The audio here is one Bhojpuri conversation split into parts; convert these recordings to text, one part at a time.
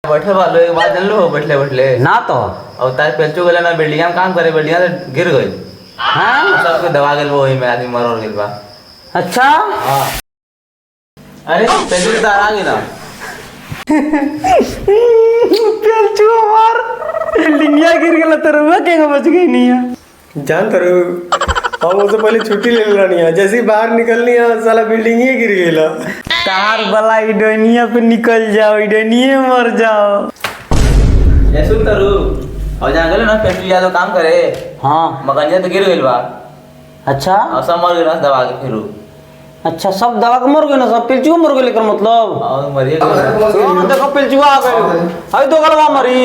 बैठे वालो एक बात जान लो बैठले बैठले ना तो और तार पेचो गले ना बिल्डिंग में काम करे बिल्डिंग से गिर गई। हाँ सबके दबा गेल वो वही में आदमी मर गेल बा। अच्छा हाँ अरे पेचो की तार आ गई ना पेलचू मार बिल्डिंगिया गिर गेला तो रुआ के बच गई नहीं है। जान तर हम उससे पहले छुट्टी ले लेनी है, जैसे ही बाहर निकलनी है साला बिल्डिंग ही गिर गेला। तार वाला इडोनिया पे निकल जाओ, इडोनिया मर जाओ। ये सुन तरू और जहाँ गए ना पेचो या तो काम करे हाँ मकनिया तो गिर गई बा। अच्छा और सब मर गए दबा के फिर अच्छा सब दवा के मर गए ना, सब पिलचुआ मर गए लेकर मतलब और मरिए देखो पिलचुआ आ गए अरे दो गलवा मरी।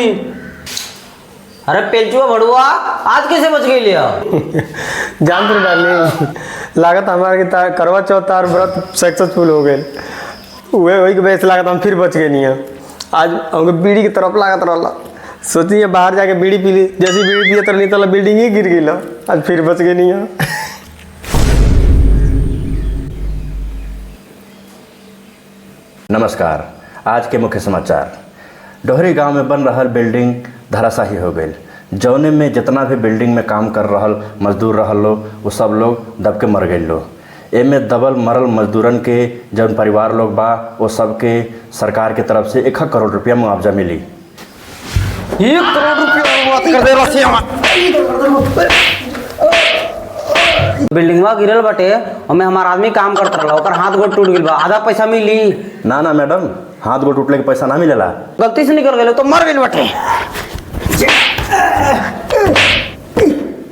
अरे पिलचुआ भड़ुआ आज कैसे बच गई लिया? जान तर डार्लिंग लागत हमारे के करवा चौथ तार व्रत सक्सेसफुल हो गए, वही के वजह से लागत हम फिर बच गए नहीं है। आज हमको बीड़ी की तरफ लागत रहा, सोचिए बाहर जाके बीड़ी पी ली, जैसी बीड़ी पिए तो नहीं तो बिल्डिंग ही गिर गई, आज फिर बच गए नहीं है। नमस्कार। आज के मुख्य समाचार। डोहरी गांव में बन रहल बिल्डिंग धराशाही हो गई, जौने में जितना भी बिल्डिंग में काम कर रहल मजदूर रहल लोग वो सब लोग दब के मर गए लोग। एमे दबल मरल मजदूरन के जौन परिवार लोग बा वो सबके सरकार के तरफ से 1 करोड़ रुपया मुआवजा मिली। 1 करोड़ रुपया बात कर दे रसिया बिल्डिंगवा गिरल बाटे ओमे हमार आदमी काम करत रहला, ओकर हाथ गोड़ टूट गेल बा, आधा पैसा मिली। ना ना मैडम, हाथ गोड़ टूटले के पैसा ना मिलेला, गलती से निकल गए तो मर गए बाटे।